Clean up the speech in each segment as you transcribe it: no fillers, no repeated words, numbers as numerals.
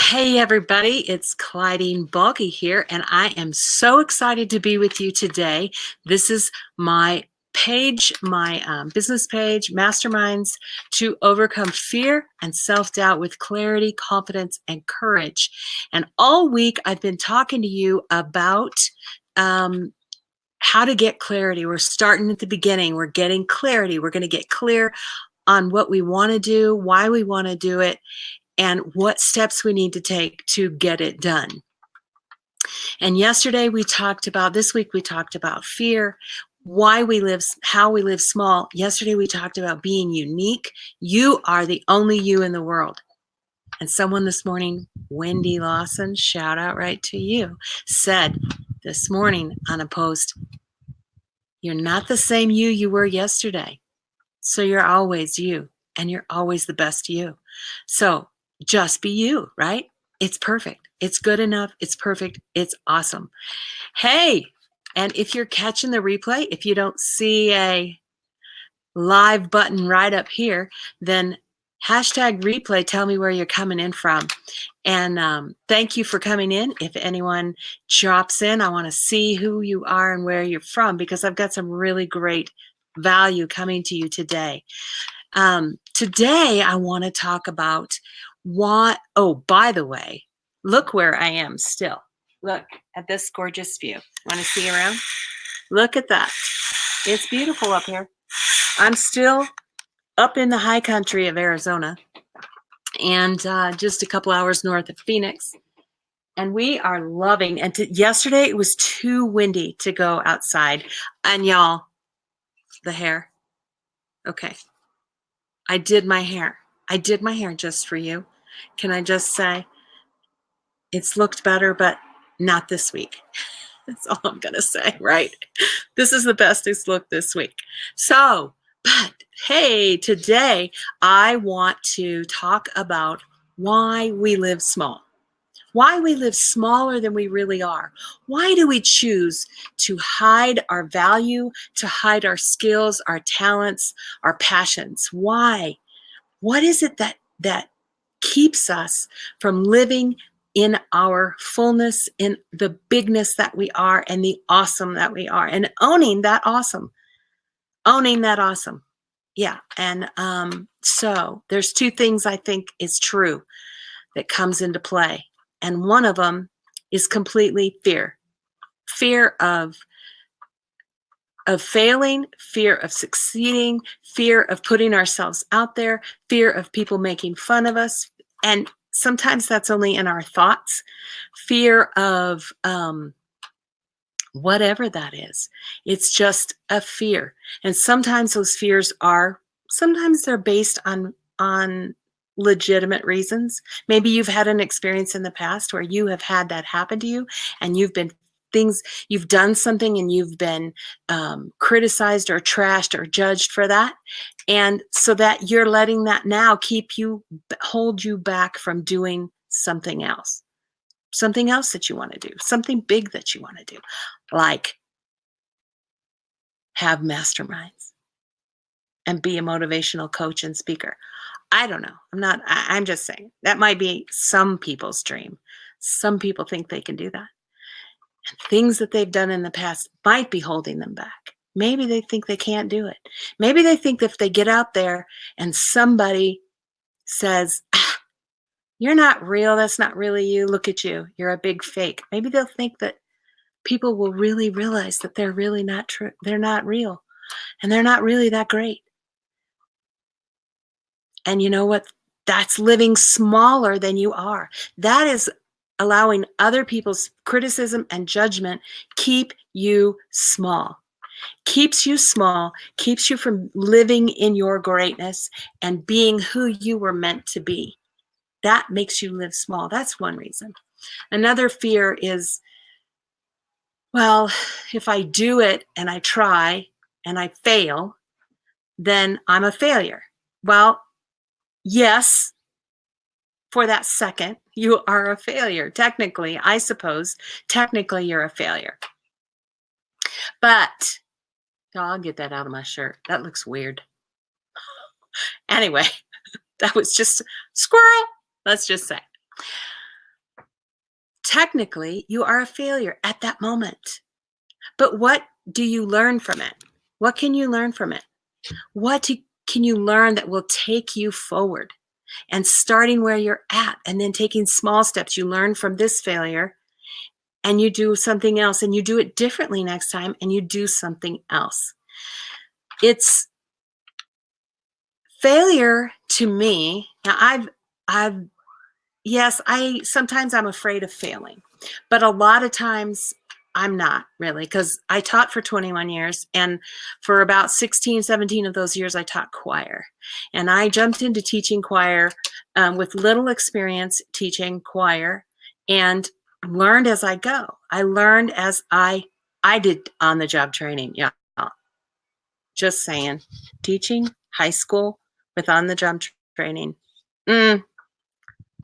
Hey everybody, it's Clydeen Bulgy here, and I am so excited to be with you today. This is my page, my business page, Masterminds to Overcome Fear and Self-Doubt with Clarity, Confidence, and Courage. And all week I've been talking to you about how to get clarity. We're starting at the beginning. We're getting clarity. We're going to get clear on what we want to do, why we want to do it, and what steps we need to take to get it done. And yesterday we talked about, this week we talked about fear, why we live, how we live small. Yesterday we talked about being unique. You are the only you in the world. And someone this morning, Wendy Lawson, shout out right to you, said this morning on a post, you're not the same you were yesterday. So you're always you, and you're always the best you. So just be you, right? It's perfect. It's good enough. It's perfect. It's awesome. Hey, and if you're catching the replay, if you don't see a live button right up here, then hashtag replay, tell me where you're coming in from. And thank you for coming in. If anyone drops in, I want to see who you are and where you're from, because I've got some really great value coming to you today. Today, I want to talk about what, oh, by the way, look where I am still. Look at this gorgeous view. Want to see around? Look at that. It's beautiful up here. I'm still up in the high country of Arizona and just a couple hours north of Phoenix. And we are loving, and yesterday it was too windy to go outside. And y'all, the hair. Okay. I did my hair. I did my hair just for you. Can I just say, it's looked better, but not this week. That's all I'm going to say, right? This is the best it's looked this week. So, but hey, today I want to talk about why we live small. Why we live smaller than we really are. Why do we choose to hide our value, to hide our skills, our talents, our passions? Why? What is it that keeps us from living in our fullness, in the bigness that we are, and the awesome that we are, and owning that awesome? Owning that awesome. Yeah. And so there's two things I think is true that comes into play. And one of them is completely fear. Fear of failing, fear of succeeding, fear of putting ourselves out there, fear of people making fun of us. And sometimes that's only in our thoughts. Fear of whatever that is. It's just a fear. And sometimes those fears sometimes they're based on legitimate reasons. Maybe you've had an experience in the past where you have had that happen to you, and you've done something and you've been criticized or trashed or judged for that. And so that you're letting that now hold you back from doing something else that you want to do, something big that you want to do, like have masterminds and be a motivational coach and speaker. I don't know. I'm just saying that might be some people's dream. Some people think they can do that. And things that they've done in the past might be holding them back. Maybe they think they can't do it. Maybe they think that if they get out there and somebody says, you're not real, that's not really you, look at you, you're a big fake. Maybe they'll think that people will really realize that they're really not true. They're not real. And they're not really that great. And you know what? That's living smaller than you are. That is allowing other people's criticism and judgment keep you small. Keeps you small, keeps you from living in your greatness and being who you were meant to be. That makes you live small. That's one reason. Another fear is, well, if I do it and I try and I fail, then I'm a failure. Well, yes, for that second, you are a failure. Technically, I suppose, technically you're a failure. But, oh, I'll get that out of my shirt. That looks weird. Anyway, that was just squirrel, let's just say. technically you are a failure at that moment. But what do you learn from it? What can you learn from it? Can you learn that will take you forward? And starting where you're at and then taking small steps. You learn from this failure and you do something else and you do it differently next time and you do something else. It's failure to me. Now sometimes I'm afraid of failing, but a lot of times I'm not really, because I taught for 21 years and for about 16, 17 of those years I taught choir. And I jumped into teaching choir with little experience teaching choir and learned as I go. I learned as I did on the job training. Yeah. Just saying, teaching high school with on the job training. I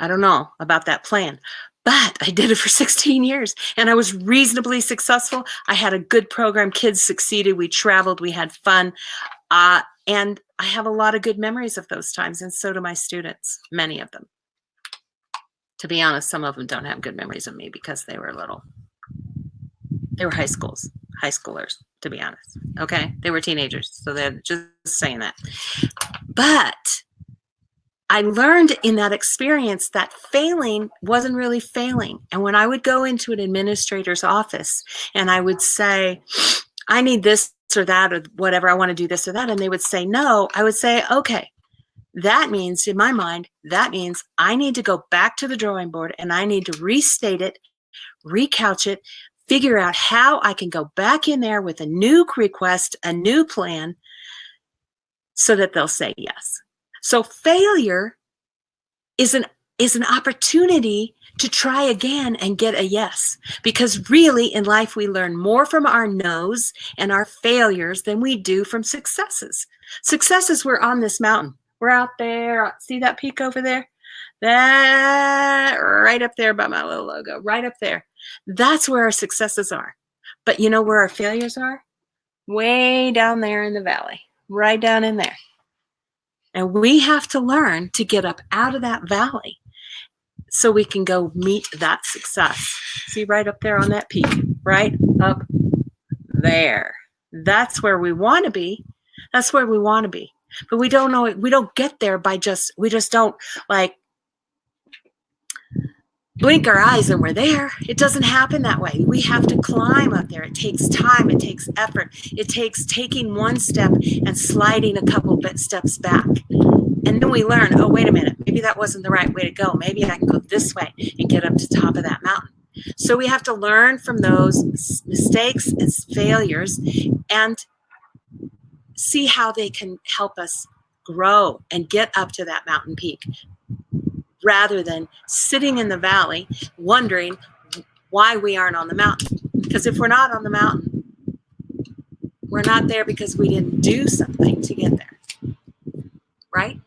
don't know about that plan, but I did it for 16 years and I was reasonably successful. I had a good program. Kids succeeded. We traveled. We had fun. And I have a lot of good memories of those times. And so do my students, many of them. To be honest, some of them don't have good memories of me because they were little. They were high schoolers, to be honest. Okay. They were teenagers. So they're just saying that. But I learned in that experience that failing wasn't really failing. And when I would go into an administrator's office and I would say, I need this or that or whatever, I want to do this or that, and they would say no, I would say, okay, that means, in my mind, that means I need to go back to the drawing board and I need to restate it, recouch it, figure out how I can go back in there with a new request, a new plan, so that they'll say yes. So failure is an opportunity to try again and get a yes. Because really in life, we learn more from our no's and our failures than we do from successes. Successes, we're on this mountain. We're out there. See that peak over there? That right up there by my little logo, right up there. That's where our successes are. But you know where our failures are? Way down there in the valley, right down in there. And we have to learn to get up out of that valley so we can go meet that success. See right up there on that peak, right up there. That's where we want to be. That's where we want to be. But we don't know it. We don't get there by we just don't like blink our eyes and we're there. It doesn't happen that way. We have to climb up there. It takes time. It takes effort. It takes taking one step and sliding a couple steps back. And then we learn, oh, wait a minute, maybe that wasn't the right way to go. Maybe I can go this way and get up to the top of that mountain. So we have to learn from those mistakes and failures and see how they can help us grow and get up to that mountain peak, rather than sitting in the valley wondering why we aren't on the mountain. Because if we're not on the mountain, we're not there because we didn't do something to get there, right?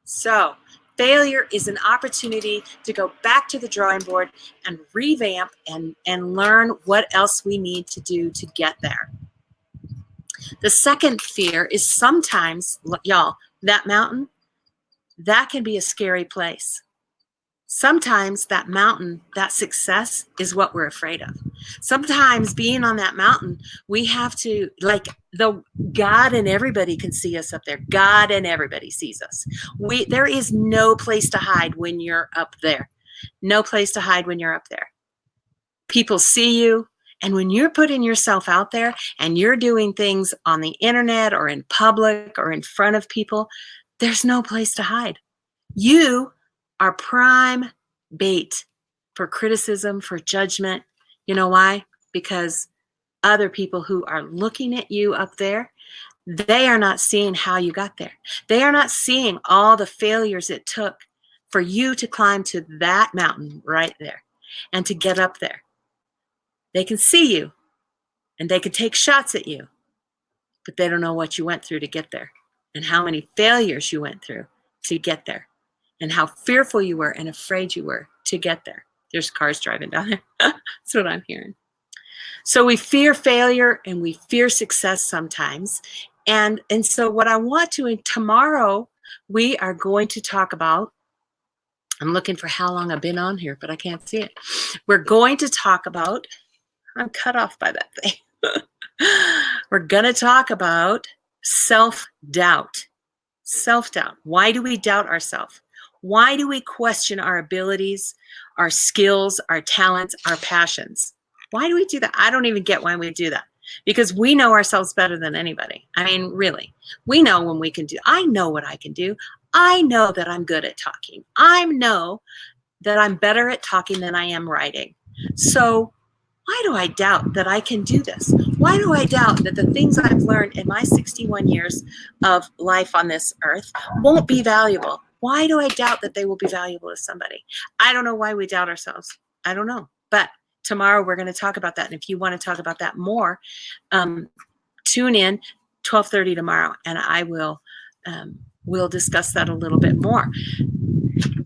So failure is an opportunity to go back to the drawing board and revamp and learn what else we need to do to get there. The second fear is sometimes, y'all, that mountain, that can be a scary place. Sometimes that mountain, that success is what we're afraid of. Sometimes being on that mountain, we have to, like, God and everybody can see us up there. God and everybody sees us. There is no place to hide when you're up there. No place to hide when you're up there. People see you. And when you're putting yourself out there and you're doing things on the internet or in public or in front of people, there's no place to hide. You are prime bait for criticism, for judgment. You know why? Because other people who are looking at you up there, they are not seeing how you got there. They are not seeing all the failures it took for you to climb to that mountain right there and to get up there. They can see you and they can take shots at you, but they don't know what you went through to get there and how many failures you went through to get there and how fearful you were and afraid you were to get there. There's cars driving down there. That's what I'm hearing. So we fear failure and we fear success sometimes. And so what I want to, tomorrow, we are going to talk about I'm looking for how long I've been on here, but I can't see it. We're going to talk about, I'm cut off by that thing. We're going to talk about self-doubt. Self-doubt. Why do we doubt ourselves? Why do we question our abilities, our skills, our talents, our passions? Why do we do that? I don't even get why we do that. Because we know ourselves better than anybody. I mean, really. We know when we can do. I know what I can do. I know that I'm good at talking. I know that I'm better at talking than I am writing. So why do I doubt that I can do this? Why do I doubt that the things I've learned in my 61 years of life on this earth won't be valuable? Why do I doubt that they will be valuable to somebody? I don't know why we doubt ourselves. I don't know. But tomorrow we're going to talk about that. And if you want to talk about that more, tune in 12:30 tomorrow, and I will we'll discuss that a little bit more.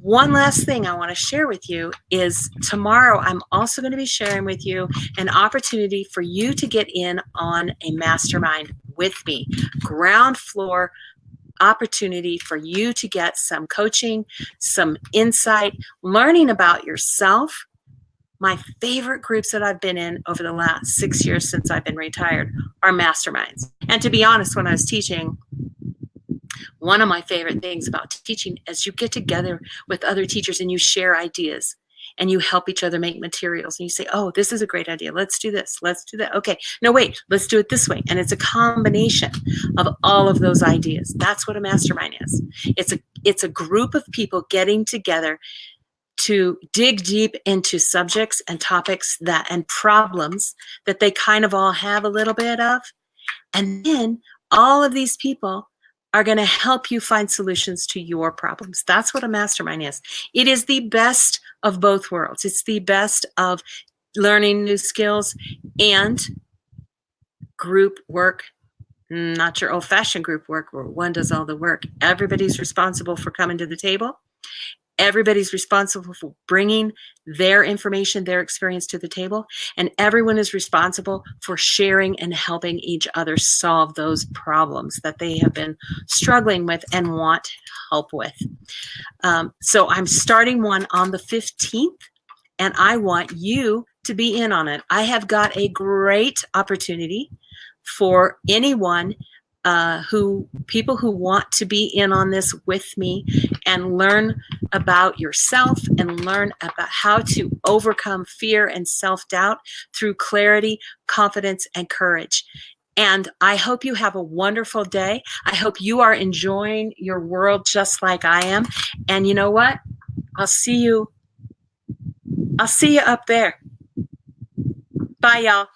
One last thing I want to share with you is tomorrow I'm also going to be sharing with you an opportunity for you to get in on a mastermind with me. Ground floor opportunity for you to get some coaching, some insight, learning about yourself. My favorite groups that I've been in over the last 6 years since I've been retired are masterminds. And to be honest, when I was teaching, one of my favorite things about teaching is you get together with other teachers and you share ideas and you help each other make materials, and you say, oh, this is a great idea. Let's do this. Let's do that. Okay. No, wait, let's do it this way. And it's a combination of all of those ideas. That's what a mastermind is. It's a group of people getting together to dig deep into subjects and topics and problems that they kind of all have a little bit of. And then all of these people are going to help you find solutions to your problems. That's what a mastermind is. It is the best of both worlds. It's the best of learning new skills and group work, not your old-fashioned group work where one does all the work. Everybody's responsible for coming to the table. Everybody's responsible for bringing their information, their experience to the table, and everyone is responsible for sharing and helping each other solve those problems that they have been struggling with and want help with. So I'm starting one on the 15th, and I want you to be in on it. I have got a great opportunity for anyone people who want to be in on this with me and learn about yourself and learn about how to overcome fear and self-doubt through clarity, confidence, and courage. And I hope you have a wonderful day. I hope you are enjoying your world just like I am. And you know what? I'll see you up there. Bye, y'all.